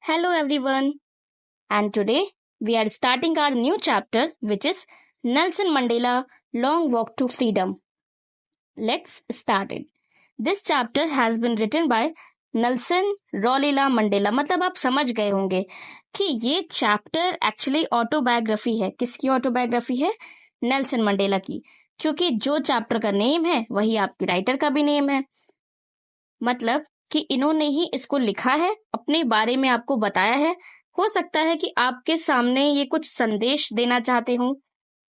Hello everyone, and today we are starting our new chapter which is Nelson Mandela Long Walk to Freedom. Let's start it. This chapter has been written by Nelson Rolihlahla Mandela. मतलब आप समझ गए होंगे कि ये chapter actually autobiography है। किसकी autobiography है? नेल्सन मंडेला की, क्योंकि जो चैप्टर का नेम है वही आपकी राइटर का भी नेम है। मतलब कि इन्होंने ही इसको लिखा है, अपने बारे में आपको बताया है। हो सकता है कि आपके सामने ये कुछ संदेश देना चाहते हो,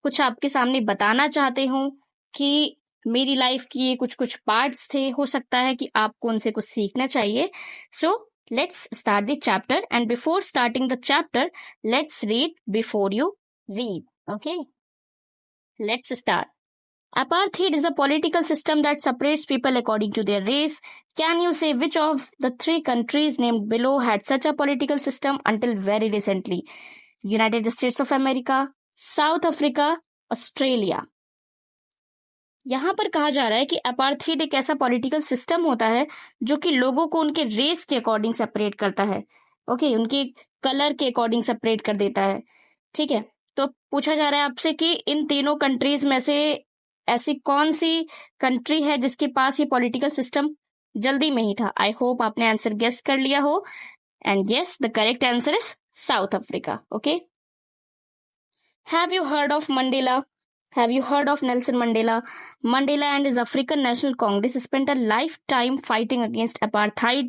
कुछ आपके सामने बताना चाहते हो कि मेरी लाइफ की ये कुछ कुछ पार्ट्स थे। हो सकता है कि आपको उनसे कुछ सीखना चाहिए। So let's start the chapter, and before starting the chapter let's read before you read. Okay, let's start. Apartheid is a political system that separates people according to their race. Can you say which of the three countries named below had such a political system until very recently? United States of America, South Africa, Australia. यहाँ पर कहा जा रहा है कि apartheid एक ऐसा political system होता है जो कि लोगों को उनके रेस के अकॉर्डिंग सेपरेट करता है। ओके, उनके कलर के अकॉर्डिंग सेपरेट कर देता है। ठीक है, तो पूछा जा रहा है आपसे कि इन तीनों कंट्रीज में से ऐसी कौन सी कंट्री है जिसके पास ये पॉलिटिकल सिस्टम जल्दी में ही था। आई होप आपने आंसर गेस कर लिया हो, and yes, the correct answer is south Africa. Okay, have you heard of Mandela? Have you heard of Nelson Mandela? Mandela and his African National Congress spent a lifetime fighting against apartheid.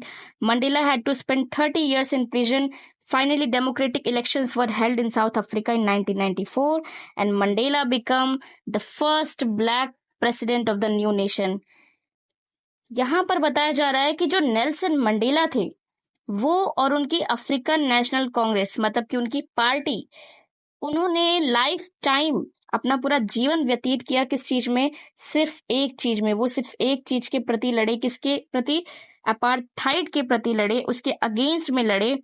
Mandela had to spend 30 years in prison. Finally, democratic elections were held in South Africa in 1994, and Mandela became the first black president of the new nation. यहाँ पर बताया जा रहा है कि जो Nelson Mandela थे वो और उनकी अफ्रीकन नेशनल कांग्रेस, मतलब कि उनकी पार्टी, उन्होंने लाइफ टाइम अपना पूरा जीवन व्यतीत किया किस चीज में? सिर्फ एक चीज में। वो सिर्फ एक चीज के प्रति लड़े। किसके प्रति? अपार्थाइड के प्रति लड़े, उसके अगेंस्ट में लड़े।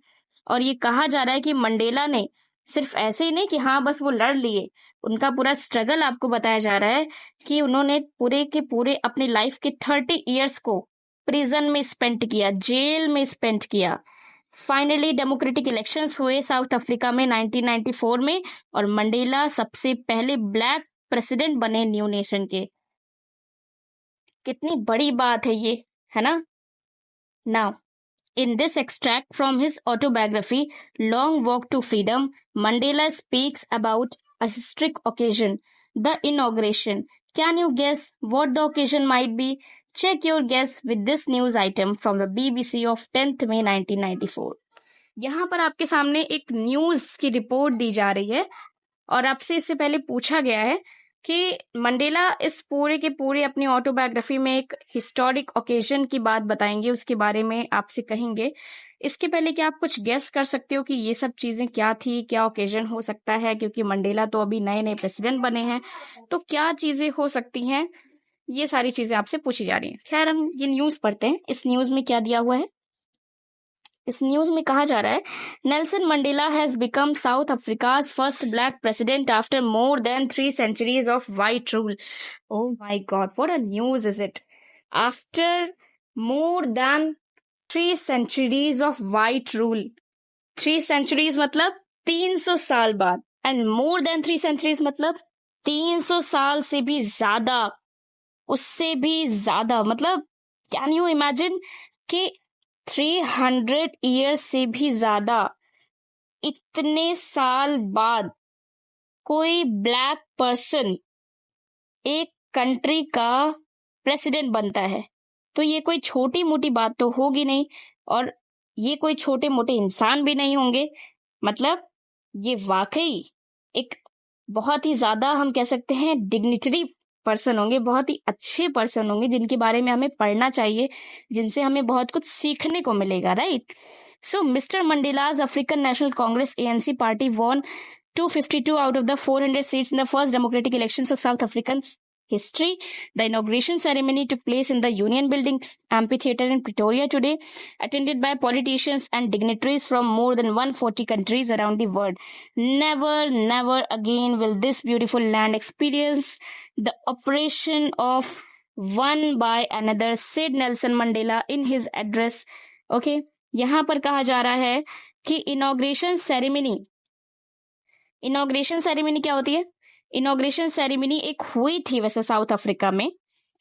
और ये कहा जा रहा है कि मंडेला ने सिर्फ ऐसे ही नहीं कि हाँ बस वो लड़ लिए, उनका पूरा स्ट्रगल आपको बताया जा रहा है कि उन्होंने पूरे के पूरे अपनी लाइफ के 30 ईयर्स को प्रिजन में स्पेंड किया, जेल में स्पेंड किया। फाइनली डेमोक्रेटिक इलेक्शंस हुए साउथ अफ्रीका में 1994 में, और मंडेला सबसे पहले ब्लैक प्रेसिडेंट बने न्यू नेशन के। कितनी बड़ी बात है ये, है ना? Now in this extract from his autobiography Long Walk to Freedom, Mandela speaks about a historic occasion, the inauguration. Can you guess what the occasion might be? Check your guess with this news item from the BBC of 10th May 1994. यहाँ पर आपके सामने एक news की report दी जा रही है और आपसे इससे पहले पूछा गया है कि मंडेला इस पूरे के पूरे अपनी ऑटोबायोग्राफी में एक हिस्टोरिक ओकेजन की बात बताएंगे, उसके बारे में आपसे कहेंगे। इसके पहले क्या आप कुछ गेस कर सकते हो कि ये सब चीजें क्या थी, क्या ओकेजन हो सकता है? क्योंकि मंडेला तो अभी नए नए प्रेसिडेंट बने हैं, तो क्या चीजें हो सकती हैं? ये सारी चीजें आपसे पूछी जा रही हैं। खैर, हम ये न्यूज पढ़ते हैं। इस न्यूज में क्या दिया हुआ है? इस न्यूज में कहा जा रहा है, Nelson Mandela has become south Africa's first black president after more than 3 centuries of white rule. Oh my God, what a news is it! After more than 3 centuries of white rule. 3 centuries मतलब 300 साल बाद, and more than 3 centuries मतलब 300 साल से भी ज्यादा, उससे भी ज्यादा। मतलब कैन यू इमेजिन कि 300 ईयर्स से भी ज्यादा, इतने साल बाद कोई ब्लैक पर्सन एक कंट्री का प्रेसिडेंट बनता है, तो ये कोई छोटी मोटी बात तो होगी नहीं, और ये कोई छोटे मोटे इंसान भी नहीं होंगे। मतलब ये वाकई एक बहुत ही ज्यादा, हम कह सकते हैं, डिग्निटरी पर्सन होंगे, बहुत ही अच्छे पर्सन होंगे जिनके बारे में हमें पढ़ना चाहिए, जिनसे हमें बहुत कुछ सीखने को मिलेगा, right? So mister Mandela's African National Congress ANC party won 252 out of the 400 seats in the first democratic elections of South African history. The inauguration ceremony took place in the Union Buildings amphitheater in Pretoria today, attended by politicians and dignitaries from more than 140 countries around the world. Never again will this beautiful land experience the oppression of one by another, said Nelson Mandela in his address. Okay, यहाँ पर कहा जा रहा है कि inauguration ceremony क्या होती है? इनॉग्रेशन सेरेमनी एक हुई थी वैसे साउथ अफ्रीका में,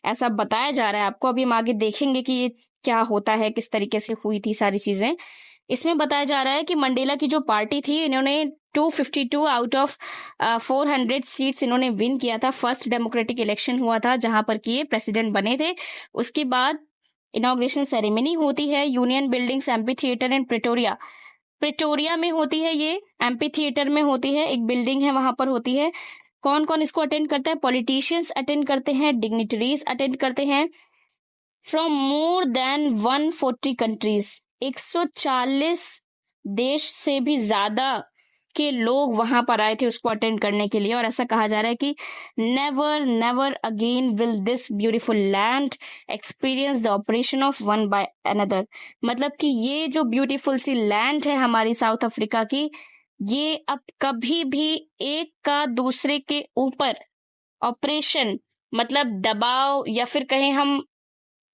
ऐसा बताया जा रहा है आपको। अभी हम आगे देखेंगे कि ये क्या होता है, किस तरीके से हुई थी सारी चीजें। इसमें बताया जा रहा है कि मंडेला की जो पार्टी थी, इन्होंने 252 आउट ऑफ 400 सीट्स इन्होंने विन किया था। फर्स्ट डेमोक्रेटिक इलेक्शन हुआ था जहां पर कि ये प्रेसिडेंट बने थे। उसके बाद इनॉग्रेशन सेरेमनी होती है union buildings amphi theatre in Pretoria में होती है। ये एम्पी थिएटर में होती है, एक बिल्डिंग है वहां पर होती है। कौन कौन इसको अटेंड करता है? पॉलिटिशियंस अटेंड करते हैं, डिग्निटरीज अटेंड करते हैं फ्रॉम मोर देन 140 कंट्रीज। 140 देश से भी ज्यादा के लोग वहां पर आए थे उसको अटेंड करने के लिए। और ऐसा कहा जा रहा है कि never again will this beautiful land experience the oppression of one by another. मतलब कि ये जो ब्यूटीफुल सी लैंड है हमारी साउथ अफ्रीका की, ये अब कभी भी एक का दूसरे के ऊपर ऑपरेशन, मतलब दबाव या फिर कहें हम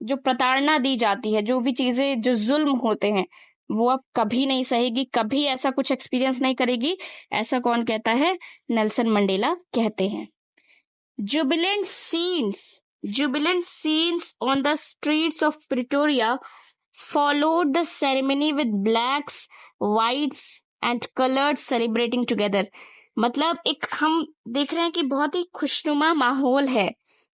जो प्रताड़ना दी जाती है, जो भी चीजें जो जुल्म होते हैं, वो अब कभी नहीं सहेगी, कभी ऐसा कुछ एक्सपीरियंस नहीं करेगी। ऐसा कौन कहता है? नेल्सन मंडेला कहते हैं। Jubilant scenes on the streets of Pretoria followed the ceremony with blacks, whites and coloreds celebrating together। मतलब एक हम देख रहे हैं कि बहुत ही खुशनुमा माहौल है,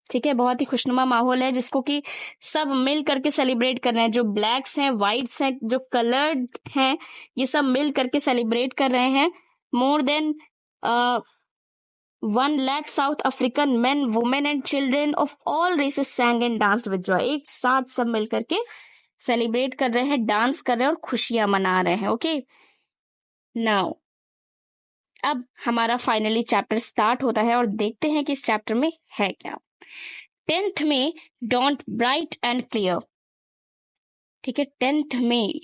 ठीक है, बहुत ही खुशनुमा माहौल है जिसको कि सब मिल करके सेलिब्रेट कर रहे हैं। जो ब्लैक्स हैं, व्हाइट्स हैं, जो कलर्ड हैं, ये सब मिल करके सेलिब्रेट कर रहे हैं। More than 1 lakh south African men, women and children of all races sang and danced with joy। एक साथ सब मिल करके सेलिब्रेट कर रहे हैं, डांस कर रहे हैं और खुशियां मना रहे हैं। ओके, नाउ अब हमारा फाइनली चैप्टर स्टार्ट होता है और देखते हैं कि इस चैप्टर में है क्या। 10th में डॉन्ट ब्राइट एंड क्लियर, ठीक है, 10th में।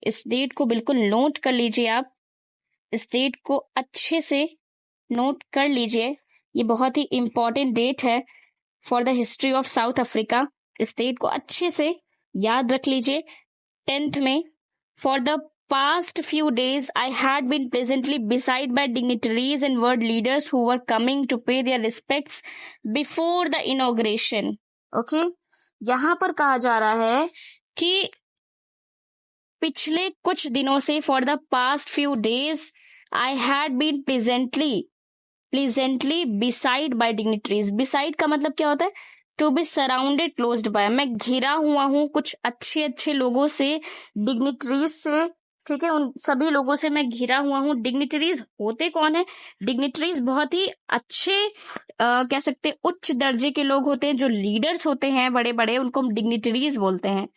इस डेट को बिल्कुल नोट कर लीजिए आप, इस डेट को अच्छे से नोट कर लीजिए। ये बहुत ही इंपॉर्टेंट डेट है for the history of South Africa. इस डेट को अच्छे से याद रख लीजिए। 10th में, for the past few days I had been presently beside by dignitaries and world leaders who were coming to pay their respects before the inauguration। okay? यहां पर कहा जा रहा है कि पिछले कुछ दिनों से for the past few days I had been pleasantly beside by dignitaries। beside का मतलब क्या होता है? To be surrounded closed by, मैं घिरा हुआ हूँ कुछ अच्छे अच्छे लोगों से, डिग्निटरीज से, ठीक है, उन सभी लोगों से मैं घिरा हुआ हूँ। डिग्निटरीज होते कौन है? डिग्निटरीज बहुत ही अच्छे कह सकते उच्च दर्जे के लोग होते हैं, जो लीडर्स होते हैं बड़े बड़े, उनको हम डिग्निटरीज बोलते हैं,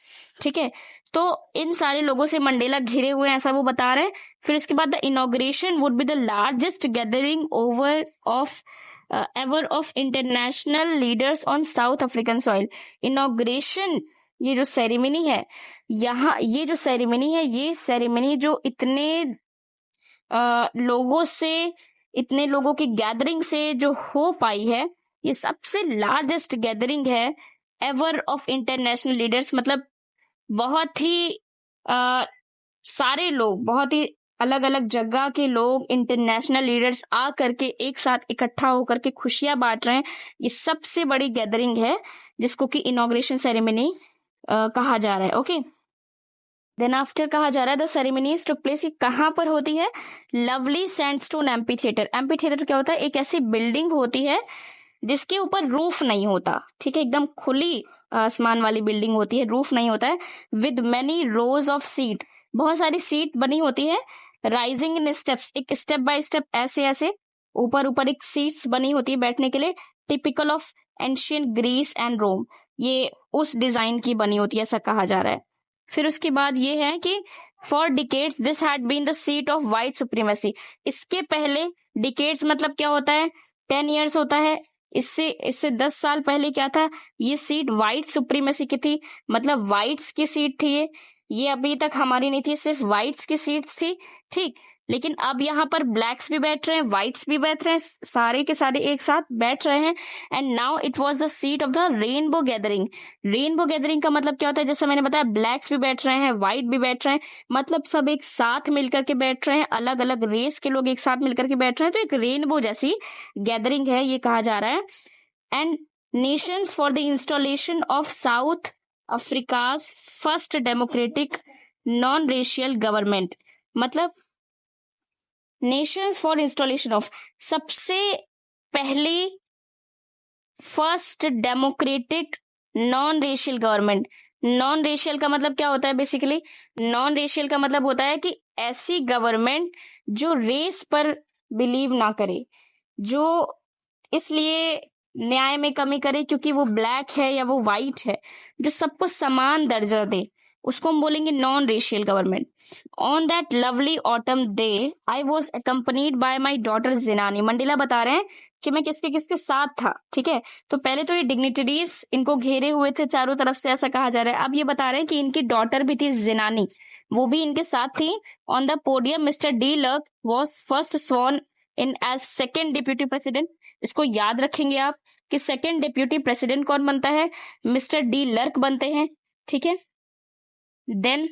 ठीक है। तो इन सारे लोगों से मंडेला घिरे हुए हैं, ऐसा वो बता रहे हैं। फिर इसके बाद the inauguration would be the largest gathering ever of international leaders on south African soil. Inauguration, ये जो सेरेमनी है यहाँ, ये जो सेरेमनी है, ये सेरेमनी जो इतने लोगों से, इतने लोगों की गैदरिंग से जो हो पाई है, ये सबसे लार्जेस्ट गैदरिंग है एवर ऑफ इंटरनेशनल लीडर्स। मतलब बहुत ही सारे लोग, बहुत ही अलग अलग जगह के लोग, इंटरनेशनल लीडर्स आ करके एक साथ इकट्ठा होकर के खुशियां बांट रहे हैं। ये सबसे बड़ी गैदरिंग है जिसको कि इनॉग्रेशन सेरेमनी कहा जा रहा है। ओके, देन आफ्टर कहा जा रहा है द सेरेमनीज टुक प्लेस। कहाँ पर होती है? Lovely sandstone amphi theatre. Amphi theatre क्या होता है? एक ऐसी बिल्डिंग होती है जिसके ऊपर रूफ नहीं होता, ठीक है, एकदम खुली आसमान वाली बिल्डिंग होती है, रूफ नहीं होता है। With many rose of seat, बहुत सारी सीट बनी होती है। राइजिंग इन स्टेप्स, एक स्टेप बाय स्टेप ऐसे ऐसे ऊपर ऊपर एक सीट्स बनी होती है बैठने के लिए। Typical of ancient Greece and Rome, ये उस डिजाइन की बनी होती है, ऐसा कहा जा रहा है। फिर उसके बाद ये है कि for decades this had been the seat of white supremacy. इसके पहले, डिकेड्स मतलब क्या होता है? 10 years होता है। इससे 10 साल पहले क्या था? ये सीट व्हाइट सुप्रीमेसी की थी, मतलब व्हाइट्स की सीट थी ये अभी तक हमारी नहीं थी, सिर्फ व्हाइट्स की सीट्स थी, ठीक। लेकिन अब यहाँ पर ब्लैक्स भी बैठ रहे हैं, व्हाइट्स भी बैठ रहे हैं, सारे के सारे एक साथ बैठ रहे हैं। And now it was the seat of the rainbow gathering. Rainbow gathering का मतलब क्या होता है, जैसे मैंने बताया ब्लैक्स भी बैठ रहे हैं, व्हाइट भी बैठ रहे हैं, मतलब सब एक साथ मिलकर के बैठ रहे हैं, अलग अलग रेस के लोग एक साथ मिलकर के बैठ रहे हैं, तो एक रेनबो जैसी गैदरिंग है ये कहा जा रहा है। And Nations for the installation of south Africa's first democratic non racial government, मतलब नेशंस फॉर इंस्टॉलेशन ऑफ, सबसे पहली first democratic non racial government. Non racial का मतलब क्या होता है, बेसिकली नॉन रेशियल का मतलब होता है कि ऐसी गवर्नमेंट जो रेस पर बिलीव ना करे, जो इसलिए न्याय में कमी करे क्योंकि वो ब्लैक है या वो व्हाइट है, जो सबको समान दर्जा दे, उसको हम बोलेंगे non racial government. On that lovely autumn day I was accompanied by my daughter Zenani. Mandela बता रहे हैं कि मैं किसके किसके साथ था, ठीक है। तो पहले तो ये डिग्निटरीज इनको घेरे हुए थे चारों तरफ से, ऐसा कहा जा रहा है। अब ये बता रहे हैं कि इनकी डॉटर भी थी जिनानी, वो भी इनके साथ थी। On the podium mister de Klerk was first sworn in as second deputy president. इसको याद रखेंगे आप कि सेकेंड डिप्यूटी प्रेसिडेंट कौन बनता है, मिस्टर डी लर्क बनते हैं, ठीक है। Then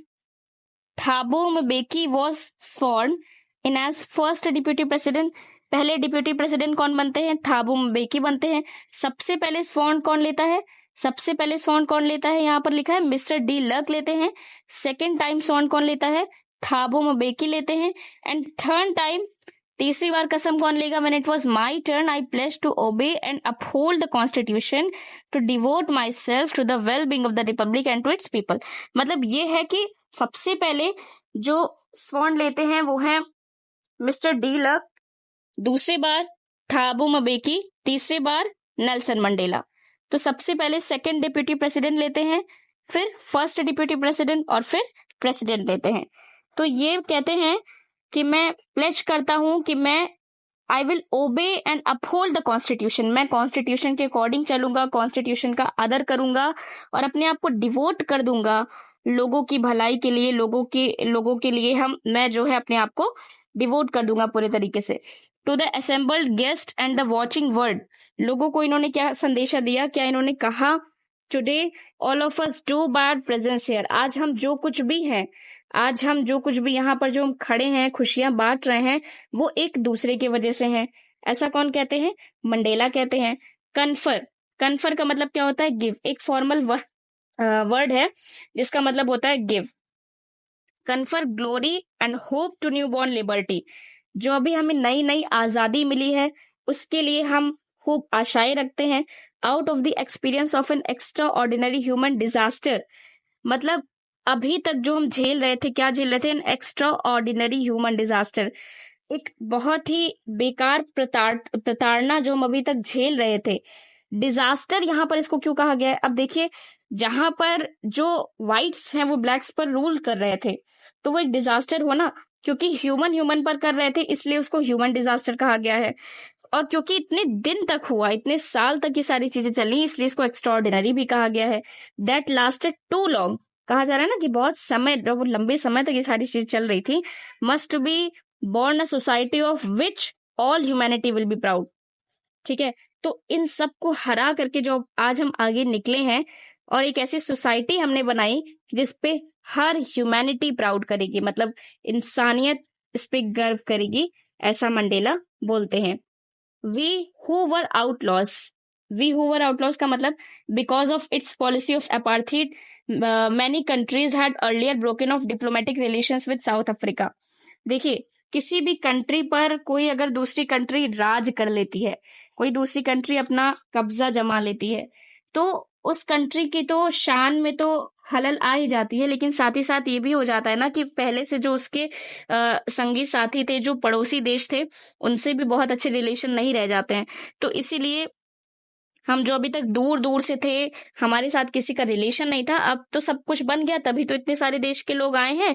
Thabo Mbeki was sworn in as first deputy president. पहले डिप्यूटी प्रेसिडेंट कौन बनते हैं, थाबो म्बेकी बनते हैं। सबसे पहले स्वॉर्न कौन लेता है, सबसे पहले स्वॉर्न कौन लेता है, यहाँ पर लिखा है मिस्टर डी लर्क लेते हैं। सेकेंड टाइम स्वॉर्न कौन लेता है, थाबो म्बेकी लेते हैं। एंड थर्ड टाइम, तीसरी बार कसम कौन लेगा, when it was my turn I place to obey and uphold the constitution to devote myself to the well being of the republic and to its people. मतलब ये है कि सबसे पहले जो स्वॉर्न लेते हैं वो है मिस्टर डी लर्क, दूसरी बार थाबो म्बेकी, तीसरी बार नेल्सन मंडेला। तो सबसे पहले सेकंड डिप्यूटी प्रेसिडेंट लेते हैं, फिर फर्स्ट डिप्यूटी प्रेसिडेंट और फिर प्रेसिडेंट लेते हैं। तो ये कहते हैं कि मैं प्लेज करता हूं कि मैं I will obey and uphold the constitution, मैं कॉन्स्टिट्यूशन के अकॉर्डिंग चलूंगा, कॉन्स्टिट्यूशन का आदर करूंगा और अपने आप को डिवोट कर दूंगा लोगों की भलाई के लिए, लोगों के लिए मैं जो है अपने आप को डिवोट कर दूंगा पूरे तरीके से। To the assembled guest and the watching world, लोगों को इन्होंने क्या संदेशा दिया, क्या इन्होंने कहा, today all of us do bad presence here, आज हम जो कुछ भी हैं, आज हम जो कुछ भी यहाँ पर जो हम खड़े हैं, खुशियां बांट रहे हैं, वो एक दूसरे की वजह से हैं। ऐसा कौन कहते हैं, मंडेला कहते हैं। कन्फर, कन्फर का मतलब क्या होता है, गिव, एक फॉर्मल वर्ड है जिसका मतलब होता है give. Confer glory and hope to newborn liberty, जो अभी हमें नई नई आजादी मिली है उसके लिए हम खूब आशाएं रखते हैं। Out of the experience of an extra ordinary human disaster, मतलब अभी तक जो हम झेल रहे थे, क्या झेल रहे थे, an extra ordinary human disaster, एक बहुत ही बेकार प्रताड़ना जो हम अभी तक झेल रहे थे। डिजास्टर यहाँ पर इसको क्यों कहा गया है, अब देखिए जहां पर जो व्हाइट्स हैं वो ब्लैक्स पर रूल कर रहे थे तो वो एक डिजास्टर हुआ ना, क्योंकि ह्यूमन पर कर रहे थे इसलिए उसको ह्यूमन डिजास्टर कहा गया है। और क्योंकि इतने दिन तक हुआ, इतने साल तक ये सारी चीजें चली, इसलिए इसको एक्स्ट्राऑर्डिनरी भी कहा गया है। दैट लास्टेड टू लॉन्ग, कहा जा रहा है ना कि बहुत समय, वो लंबे समय तक ये सारी चीजें चल रही थी। Must be born a society of which all humanity will be proud, ठीक है। तो इन सब को हरा करके जो आज हम आगे निकले हैं और एक ऐसी सोसाइटी हमने बनाई जिसपे हर ह्यूमैनिटी प्राउड करेगी, मतलब इंसानियत इस पे गर्व करेगी, ऐसा मंडेला बोलते हैं। We who were outlaws, we who were outlaws का मतलब because of its policy of apartheid many countries had earlier broken off diplomatic relations with South Africa. देखिए किसी भी कंट्री पर कोई अगर दूसरी कंट्री राज कर लेती है, कोई दूसरी कंट्री अपना कब्जा जमा लेती है, तो उस कंट्री की तो शान में तो खलल आ ही जाती है, लेकिन साथ ही साथ ये भी हो जाता है ना कि पहले से जो उसके संगी साथी थे, जो पड़ोसी देश थे, उनसे भी बहुत अच्छे रिलेशन नहीं रह जाते हैं। तो इसीलिए हम जो अभी तक दूर दूर से थे, हमारे साथ किसी का रिलेशन नहीं था, अब तो सब कुछ बन गया, तभी तो इतने सारे देश के लोग आए हैं,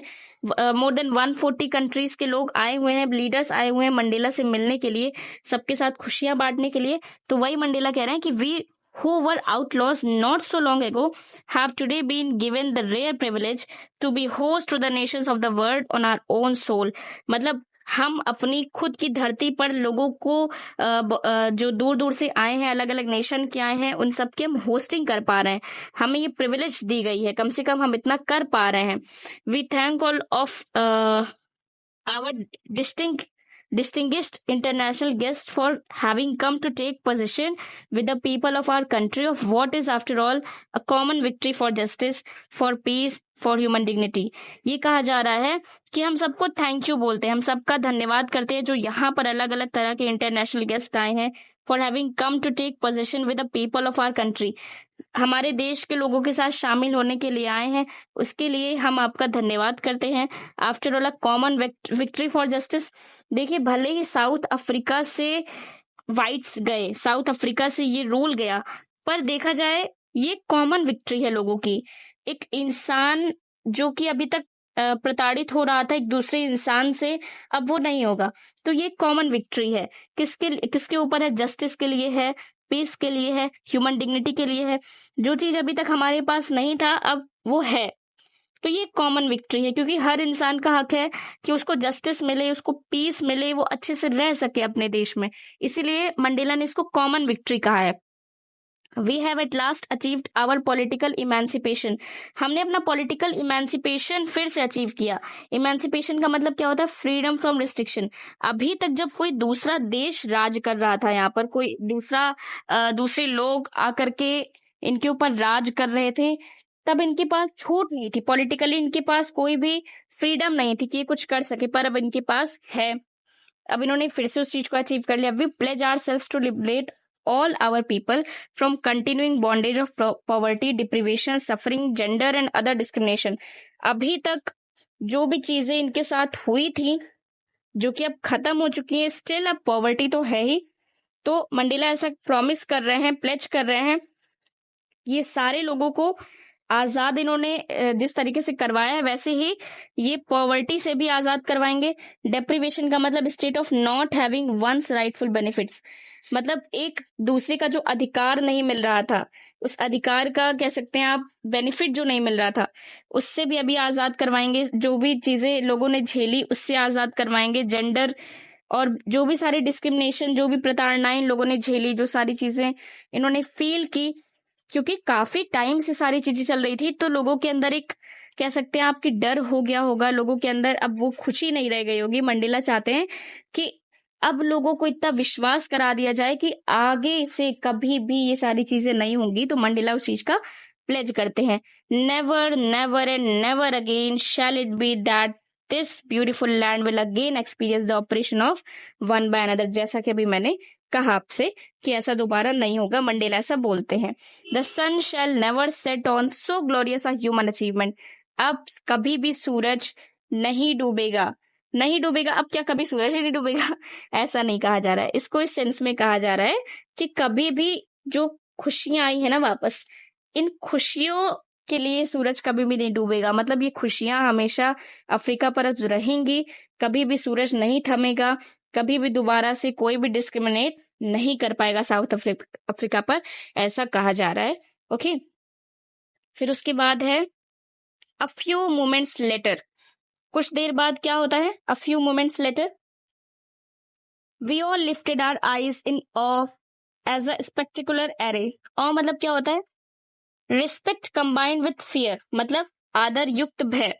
मोर देन 140 कंट्रीज के लोग आए हुए हैं, लीडर्स आए हुए हैं मंडेला से मिलने के लिए, सबके साथ खुशियां बांटने के लिए। तो वही मंडेला कह रहे हैं कि we who were outlaws not so long ago have today been given the rare privilege to be host to the nations of the world on our own soul। मतलब हम अपनी खुद की धरती पर लोगों को जो दूर दूर से आए हैं, अलग अलग नेशन के आए हैं, उन सबके हम होस्टिंग कर पा रहे हैं। हमें ये प्रिविलेज दी गई है, कम से कम हम इतना कर पा रहे हैं। We thank all of our distinguished international guests for having come to take possession with the people of our country of what is after all a common victory for justice, for peace, for human dignity। ये कहा जा रहा है कि हम सबको thank you बोलते हैं, हम सबका धन्यवाद करते हैं जो यहाँ पर अलग अलग तरह के इंटरनेशनल गेस्ट आए हैं, for having come to take possession with the people of our country, हमारे देश के लोगों के साथ शामिल होने के लिए आए हैं, उसके लिए हम आपका धन्यवाद करते हैं। After all a common victory for justice. देखिए, भले ही साउथ अफ्रीका से वाइट्स गए, साउथ अफ्रीका से ये रूल गया, पर देखा जाए ये कॉमन विक्ट्री है लोगों की। एक इंसान जो कि अभी तक प्रताड़ित हो रहा था एक दूसरे इंसान से, अब वो नहीं होगा। तो ये कॉमन विक्ट्री है। किसके ऊपर है? जस्टिस के लिए है, पीस के लिए है, ह्यूमन डिग्निटी के लिए है। जो चीज अभी तक हमारे पास नहीं था अब वो है। तो ये कॉमन विक्ट्री है, क्योंकि हर इंसान का हक है कि उसको जस्टिस मिले, उसको पीस मिले, वो अच्छे से रह सके अपने देश में। इसीलिए मंडेला ने इसको कॉमन विक्ट्री कहा है। We have at last achieved our political emancipation. हमने अपना पॉलिटिकल इमेंसिपेशन फिर से अचीव किया। इमेंसिपेशन का मतलब क्या होता है? Freedom from restriction. अभी तक जब कोई दूसरा देश राज कर रहा था, यहाँ पर कोई दूसरे लोग आकर के इनके ऊपर राज कर रहे थे, तब इनके पास छूट नहीं थी, पॉलिटिकली इनके पास कोई भी फ्रीडम नहीं थी कि ये कुछ कर सके, पर अब इनके पास है। अब इन्होंने फिर से उस चीज को अचीव कर लिया। We pledge ourselves to liberate all our people from continuing bondage of poverty, deprivation, suffering, gender and other discrimination। अभी तक जो भी चीजें इनके साथ हुई थी, जो कि अब खत्म हो चुकी है, स्टिल अब पॉवर्टी तो है ही। तो मंडेला ऐसा प्रॉमिस कर रहे हैं, प्लेज कर रहे हैं, ये सारे लोगों को आजाद इन्होंने जिस तरीके से करवाया है वैसे ही ये पॉवर्टी से भी आजाद करवाएंगे। डेप्रीवेशन का मतलब state of not having one's rightful benefits, मतलब एक दूसरे का जो अधिकार नहीं मिल रहा था, उस अधिकार का कह सकते हैं आप बेनिफिट जो नहीं मिल रहा था, उससे भी अभी आजाद करवाएंगे। जो भी चीजें लोगों ने झेली उससे आजाद करवाएंगे। जेंडर और जो भी सारी डिस्क्रिमिनेशन, जो भी प्रताड़नाएं लोगों ने झेली, जो सारी चीजें इन्होंने फील की, क्योंकि काफी टाइम से सारी चीजें चल रही थी, तो लोगों के अंदर एक कह सकते हैं आपकी डर हो गया होगा, लोगों के अंदर अब वो खुशी नहीं रह गई होगी। मंडेला चाहते हैं कि अब लोगों को इतना विश्वास करा दिया जाए कि आगे से कभी भी ये सारी चीजें नहीं होंगी। तो मंडेला उस चीज का प्लेज करते हैं। Never never and never again shall it be that this beautiful land will again experience the oppression of one by another. जैसा कि अभी मैंने कहा आपसे कि ऐसा दोबारा नहीं होगा, मंडेला ऐसा बोलते हैं। The sun shall never set on so glorious a human achievement. अब कभी भी सूरज नहीं डूबेगा, नहीं डूबेगा। अब क्या कभी सूरज ही नहीं डूबेगा? ऐसा नहीं कहा जा रहा है, इसको इस सेंस में कहा जा रहा है कि कभी भी जो खुशियां आई है ना वापस, इन खुशियों के लिए सूरज कभी भी नहीं डूबेगा। मतलब ये खुशियां हमेशा अफ्रीका पर रहेंगी, कभी भी सूरज नहीं थमेगा, कभी भी दोबारा से कोई भी डिस्क्रिमिनेट नहीं कर पाएगा साउथ अफ्रीका पर, ऐसा कहा जा रहा है। ओके, फिर उसके बाद है अ फ्यू मोमेंट्स लेटर। कुछ देर बाद क्या होता है? A few moments later we all lifted our eyes in awe as a spectacular array. Awe मतलब क्या होता है? रिस्पेक्ट कंबाइंड विथ फियर, मतलब आदर युक्त भय।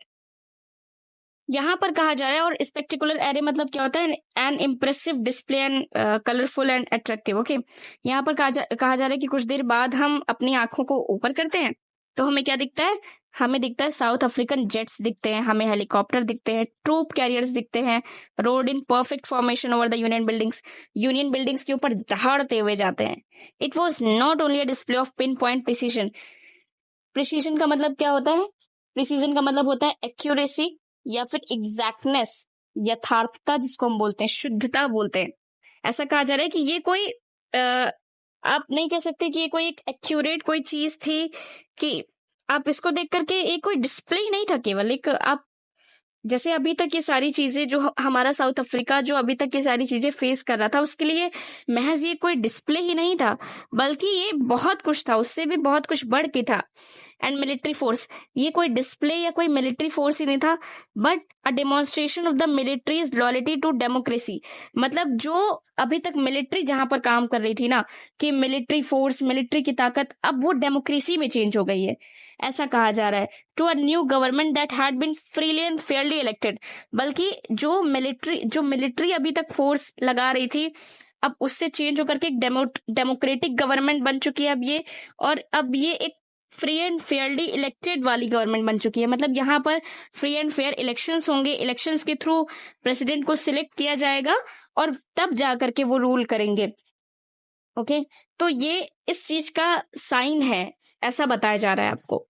यहां पर कहा जा रहा है। और स्पेक्टिकुलर एरे मतलब क्या होता है? N impressive display and colourful and attractive. Okay, यहाँ पर कहा जा रहा है कि कुछ देर बाद हम अपनी आंखों को ऊपर करते हैं तो हमें क्या दिखता है? हमें दिखता है साउथ अफ्रीकन जेट्स दिखते हैं, हमें हेलीकॉप्टर दिखते हैं, ट्रूप कैरियर्स दिखते हैं, road in perfect formation over the union buildings के ऊपर दहाड़ते हुए जाते हैं। It was not only a display of pin point precision. Precision का मतलब क्या होता है? प्रिसीजन का मतलब होता है एक्यूरेसी या फिर एग्जैक्टनेस, यथार्थता, जिसको हम बोलते हैं, शुद्धता बोलते हैं। ऐसा कहा जा रहा है कि ये कोई आप नहीं कह सकते कि ये कोई एक एक्यूरेट कोई चीज थी कि आप इसको देख करके एक कोई डिस्प्ले ही नहीं था, केवल एक आप जैसे अभी तक ये सारी चीजें जो हमारा साउथ अफ्रीका जो अभी तक ये सारी चीजें फेस कर रहा था, उसके लिए महज ये कोई डिस्प्ले ही नहीं था, बल्कि ये बहुत कुछ था, उससे भी बहुत कुछ बढ़ के था। And military force. ये कोई डिस्प्ले या कोई मिलिट्री फोर्स ही नहीं था, but a demonstration of the military's loyalty to democracy. मतलब जो अभी तक मिलिट्री जहां पर काम कर रही थी ना, कि मिलिट्री फोर्स, मिलिट्री की ताकत, अब वो डेमोक्रेसी में चेंज हो गई है, ऐसा कहा जा रहा है। To a new government that had been freely and fairly elected. बल्कि जो मिलिट्री अभी तक फोर्स लगा रही थी, अब उससे चेंज होकर के एक डेमोक्रेटिक गवर्नमेंट बन चुकी है अब ये, और अब ये एक फ्री एंड फेयरली इलेक्टेड वाली गवर्नमेंट बन चुकी है। मतलब यहाँ पर फ्री एंड फेयर इलेक्शंस होंगे, इलेक्शंस के थ्रू प्रेसिडेंट को सिलेक्ट किया जाएगा और तब जाकर के वो रूल करेंगे। ओके, तो ये इस चीज का साइन है, ऐसा बताया जा रहा है आपको।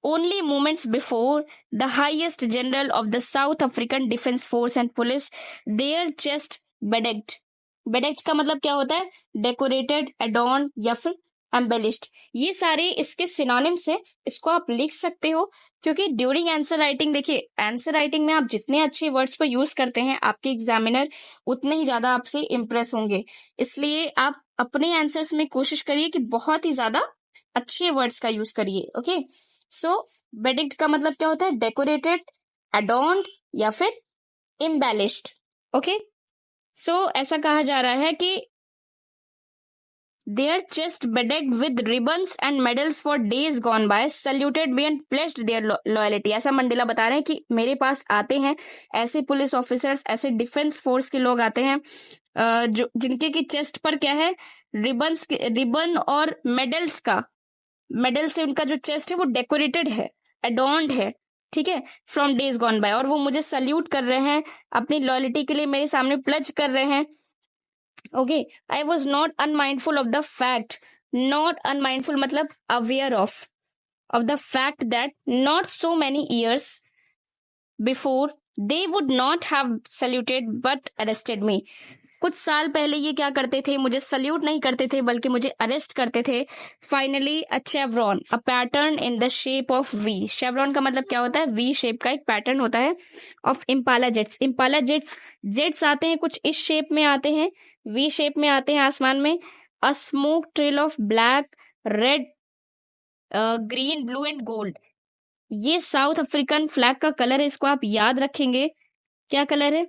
Only moments before, the highest general of the South African Defense Force and Police, their chest bedecked. Bedecked का मतलब क्या होता है? Decorated, adorned या फिर embellished। ये सारे इसके सिनोनिम्स हैं, इसको आप लिख सकते हो, क्योंकि ड्यूरिंग आंसर राइटिंग, देखिए आंसर राइटिंग में आप जितने अच्छे वर्ड्स को यूज करते हैं, आपके एग्जामिनर उतने ही ज्यादा आपसे इम्प्रेस होंगे। इसलिए आप अपने आंसर्स में कोशिश करिए कि बहुत ही ज्यादा अच्छे वर्ड्स का यूज करिए। ओके, सो बेडिक्ड का मतलब क्या होता है? डेकोरेटेड, एडॉर्न्ड या फिर इम्बेलिश्ड। ओके, सो ऐसा कहा जा रहा है कि their chest bedecked with ribbons and medals for days gone by, saluted me and placed their loyalty. ऐसा मंडेला बता रहे हैं कि मेरे पास आते हैं ऐसे पुलिस ऑफिसर्स, ऐसे डिफेंस फोर्स के लोग आते हैं जो जिनके की चेस्ट पर क्या है? रिबन और मेडल्स का, मेडल से उनका जो चेस्ट है वो डेकोरेटेड है, एडॉर्न्ड है, ठीक है, फ्रॉम डेज गॉन बाय, और वो मुझे सल्यूट कर रहे हैं, अपनी लॉयल्टी के लिए मेरे सामने प्लेज कर रहे हैं। Okay, I was not unmindful of the fact, not unmindful मतलब aware of the fact that not so many years before they would not have saluted but arrested me. कुछ साल पहले ये क्या करते थे? मुझे सल्यूट नहीं करते थे, बल्कि मुझे अरेस्ट करते थे। Finally a chevron, a pattern in the shape of V. Chevron का मतलब क्या होता है? वी शेप का एक पैटर्न होता है। Of Impala jets, Impala jets आते हैं कुछ इस शेप में आते हैं, वी शेप में आते हैं आसमान में। A smoke trail of black, red, green, blue and gold. ये साउथ अफ्रीकन फ्लैग का कलर है, इसको आप याद रखेंगे। क्या कलर है?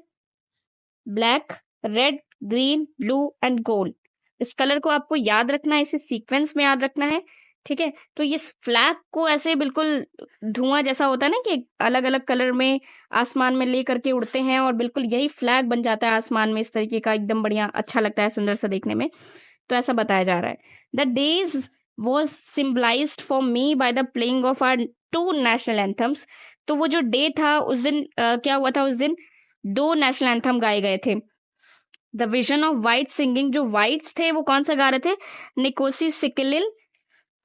Black, red, green, blue and gold. इस कलर को आपको याद रखना है, इसे सीक्वेंस में याद रखना है, ठीक है। तो ये फ्लैग को ऐसे बिल्कुल धुआं जैसा होता है ना, कि अलग अलग कलर में आसमान में ले करके उड़ते हैं और बिल्कुल यही फ्लैग बन जाता है आसमान में, इस तरीके का, एकदम बढ़िया अच्छा लगता है, सुंदर सा देखने में। तो ऐसा बताया जा रहा है। The days was symbolised for me by the playing of our 2 national anthems. तो वो जो डे था उस दिन क्या हुआ था? उस दिन 2 नेशनल एंथम गाए गए थे। The vision of white singing, जो वाइट्स थे वो कौन सा गा रहे थे? निकोसी सिकिलिल,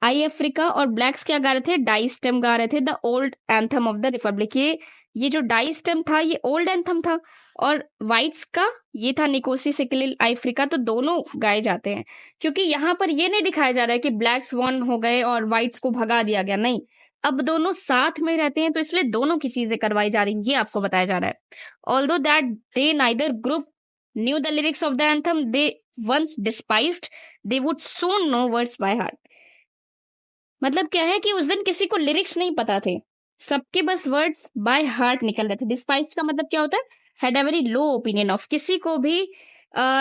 आई अफ्रीका, और ब्लैक्स क्या गा रहे थे? डाई स्टेम गा रहे थे, the old anthem of the Republic. ये जो डाई स्टेम था ये ओल्ड एंथम था, और वाइट्स का ये था निकोसी सिकिलिल, आई अफ्रीका। तो दोनों गाए जाते हैं, क्योंकि यहाँ पर ये नहीं दिखाया जा रहा है कि ब्लैक्स वन हो गए और वाइट्स को भगा दिया गया, नहीं, अब दोनों साथ में रहते हैं, तो इसलिए दोनों की चीजें करवाई जा रही, ये आपको बताया जा रहा है। Although that they neither group knew the lyrics of the anthem they once despised, they would soon know words by heart। मतलब क्या है कि उस दिन किसी को लिरिक्स नहीं पता थे, सबके बस वर्ड्स बाय हार्ट निकल रहे थे। डिस्पाइस्ड का मतलब क्या होता है? Had a very low opinion of, किसी को भी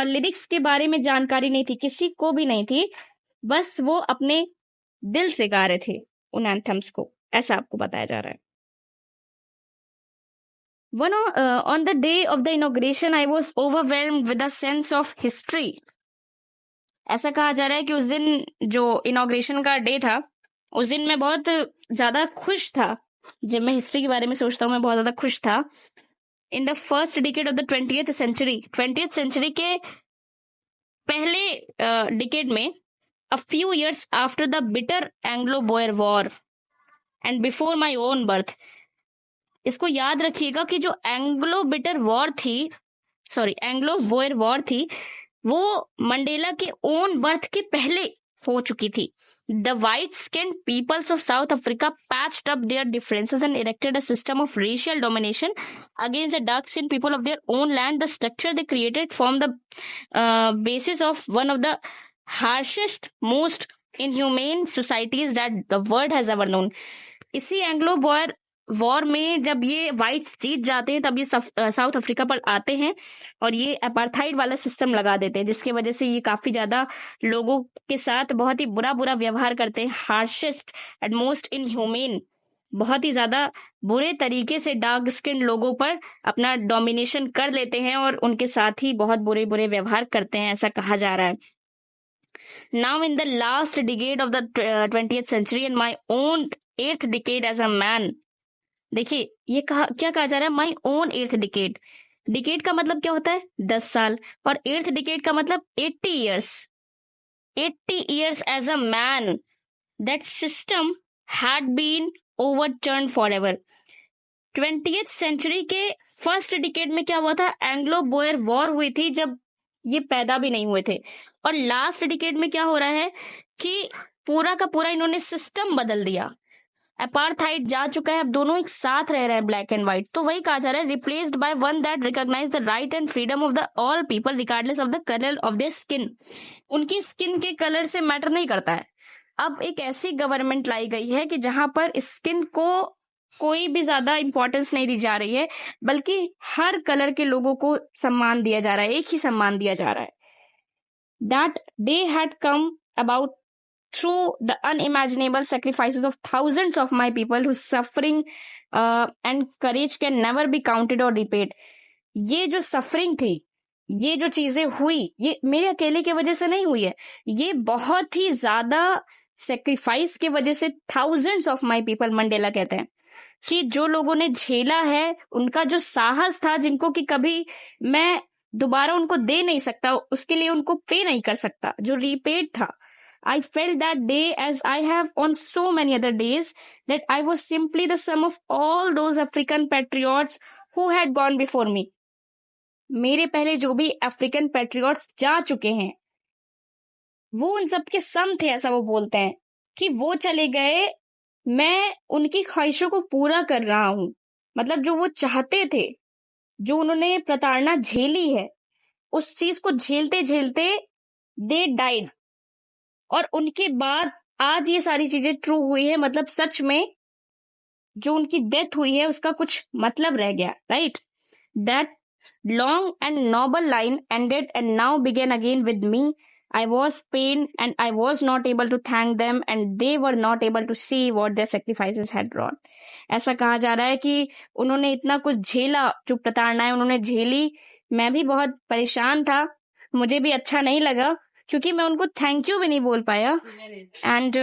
लिरिक्स के बारे में जानकारी नहीं थी, किसी को भी नहीं थी, बस वो अपने दिल से गा रहे थे उन एंथम्स को, ऐसा आपको बताया जा रहा है। On the day of the inauguration, I was overwhelmed with a sense of history। ऐसा कहा जा रहा है कि उस दिन जो इनॉग्रेशन का डे था, उस दिन मैं बहुत ज्यादा खुश था। जब मैं हिस्ट्री के बारे में सोचता हूँ, मैं बहुत ज्यादा खुश था। In the first decade of the 20th century, 20th century के पहले डिकेड में, a few years after the bitter Anglo-Boer War and before my own birth। इसको याद रखिएगा कि जो एंग्लो बोयर वॉर थी वो मंडेला के ओन बर्थ के पहले हो चुकी थी। The white skinned peoples of South Africa patched up their differences and erected a system of racial domination against the dark skinned people of their own land. The structure they created form the basis of one of the harshest, most inhumane societies that the world has ever known. इसी Anglo Boer war में जब ये whites जीत जाते हैं तब ये south Africa पर आते हैं और ये अपार्थाइड वाला सिस्टम लगा देते हैं, जिसकी वजह से ये काफी ज्यादा लोगों के साथ बहुत ही बुरा बुरा व्यवहार करते हैं, हार्शेस्ट एंड मोस्ट इनह्यूमेन, बहुत ही ज्यादा बुरे तरीके से डार्क स्किन लोगों पर अपना डोमिनेशन कर लेते हैं और उनके साथ ही बहुत बुरे बुरे व्यवहार करते हैं, ऐसा कहा जा रहा है. Now in the last decade of the 20th century and my own 8th decade as a man, देखिए ये क्या कहा जा रहा है, my own 8th decade. Decade का मतलब क्या होता है, 10 साल, और 8th decade का मतलब 80 years. 80 years as a man, that system had been overturned forever. 20th century के फर्स्ट डिकेड में क्या हुआ था, एंग्लो बोयर वॉर हुई थी जब ये पैदा भी नहीं हुए थे, और लास्ट डिकेड में क्या हो रहा है कि पूरा का पूरा इन्होंने सिस्टम बदल दिया, अपार्थाइड जा चुका है, अब दोनों एक साथ रह रहे हैं, ब्लैक एंड व्हाइट. तो वही कहा जा रहा है, replaced by one that recognise the right and freedom of the all people regardless of the colour of their skin. उनकी स्किन के कलर से मैटर नहीं करता है. अब एक ऐसी गवर्नमेंट लाई गई है कि जहां पर स्किन को कोई भी ज्यादा इंपॉर्टेंस नहीं दी जा रही है, बल्कि हर कलर के लोगों को सम्मान दिया जा रहा है, एक ही सम्मान दिया जा रहा है. That day had come about through the unimaginable sacrifices of thousands of my people whose suffering and courage can never be counted or repaid. ये जो सफरिंग थी, ये जो चीजें हुई, ये मेरे अकेले की वजह से नहीं हुई है, ये बहुत ही ज्यादा सेक्रीफाइस की वजह से thousands of my people, Mandela कहते हैं कि जो लोगों ने झेला है, उनका जो साहस था, जिनको कि कभी मैं दोबारा उनको दे नहीं सकता, उसके लिए उनको पे नहीं कर सकता, जो रीपेड था. I felt that day as I have on so many other days that I was simply the sum of all those African patriots who had gone before me. मेरे पहले जो भी अफ्रीकन पैट्रियट्स जा चुके हैं वो उन सब के सम थे, ऐसा वो बोलते हैं कि वो चले गए, मैं उनकी ख्वाहिशों को पूरा कर रहा हूं. मतलब जो वो चाहते थे, जो उन्होंने प्रताड़ना झेली है, उस चीज को झेलते झेलते दे डाइड, और उनके बाद आज ये सारी चीजें ट्रू हुई है. मतलब सच में जो उनकी डेथ हुई है उसका कुछ मतलब रह गया, right. That long and noble line ended and now begin again with me. I was pained and I was not able to thank them and they were not able to see what their sacrifices had brought. ऐसा कहा जा रहा है कि उन्होंने इतना कुछ झेला, जो प्रताड़नाएं उन्होंने झेली, मैं भी बहुत परेशान था, मुझे भी अच्छा नहीं लगा क्योंकि मैं उनको थैंक यू भी नहीं बोल पाया, एंड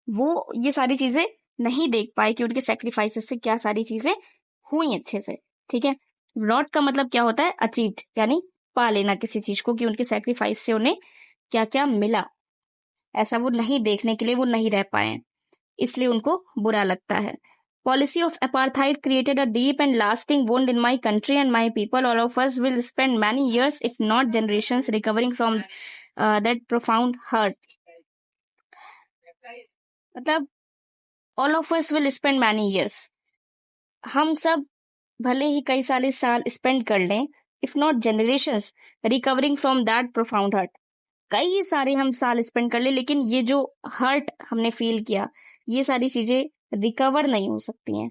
वो ये सारी चीजें नहीं देख पाए कि उनके सेक्रीफाइसेस से क्या सारी चीजें हुई अच्छे से. ठीक है, रॉट का मतलब क्या होता है, अचीव्ड, यानी पा लेना किसी चीज को, कि उनके सैक्रिफाइस से उन्हें क्या क्या मिला, ऐसा वो नहीं देखने के लिए वो नहीं रह पाए, इसलिए उनको बुरा लगता है. Policy of apartheid created a deep and lasting wound in my country and my people. All of us will spend many years if not generations recovering from that profound hurt. मतलब all of us will spend many years, हम सब भले ही कई साल spend कर लें, if not generations recovering from that profound hurt, कई सारे हम साल स्पेंड कर ले, लेकिन ये जो हर्ट हमने फील किया, ये सारी चीजें रिकवर नहीं हो सकती हैं.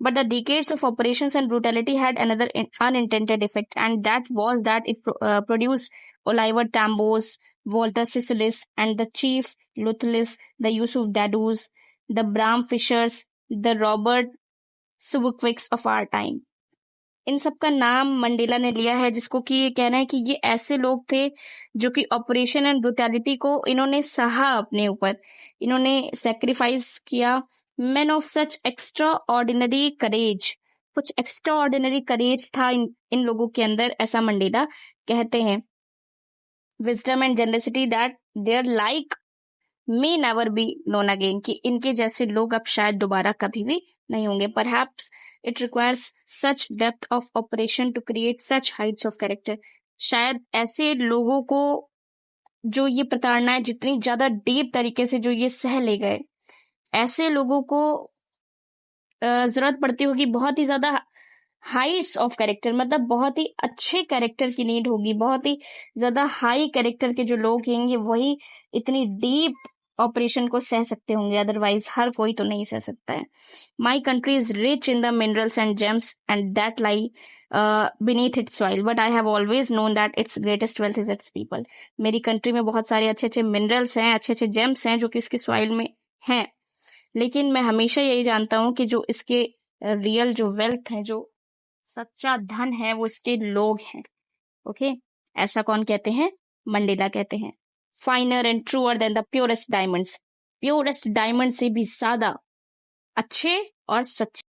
But the decades of operations and brutality had another unintended effect, and that was that it produced Oliver Tambos, Walter Sisulus and the chief Luthulis, the Yusuf Dadoos, the Bram Fischers, the Robert Sobukwes of our time. इन सब का नाम Mandela ने लिया है, जिसको कि ये कहना है कि ये ऐसे लोग थे जो कि ऑपरेशन एंड ब्रूटैलिटी को इन्होंने सहा अपने ऊपर, इन्होंने सेक्रीफाइस किया. Man of such extraordinary courage, कुछ एक्स्ट्रा ऑर्डिनरी करेज था इन लोगों के अंदर, ऐसा मंडेला कहते हैं. Wisdom and generosity that their like may never be known again, कि इनके जैसे लोग अब शायद दोबारा कभी भी नहीं होंगे. Perhaps it requires such depth of oppression to create such heights of character. शायद ऐसे लोगों को, जो ये प्रताड़नाएं जितनी ज्यादा डीप तरीके से जो ये सह ले गए, ऐसे लोगों को जरूरत पड़ती होगी बहुत ही ज्यादा हाइट्स ऑफ कैरेक्टर, मतलब बहुत ही अच्छे कैरेक्टर की नीड होगी, बहुत ही ज्यादा हाई कैरेक्टर के जो लोग होंगे वही इतनी डीप ऑपरेशन को सह सकते होंगे, अदरवाइज हर कोई तो नहीं सह सकता है. My country is rich in the minerals and James and that lie beneath its soil, but I have always known that its greatest wealth is its people. मेरी कंट्री में बहुत सारे अच्छे अच्छे मिनरल्स हैं, अच्छे अच्छे जेम्स हैं जो कि इसके सॉइल में हैं, लेकिन मैं हमेशा यही जानता हूँ कि जो इसके रियल जो वेल्थ है, जो सच्चा धन है, वो इसके लोग हैं. ओके, ऐसा कौन कहते हैं? मंडेला कहते हैं. Finer and truer than the purest diamonds, purest diamond से भी ज्यादा अच्छे और सच्चे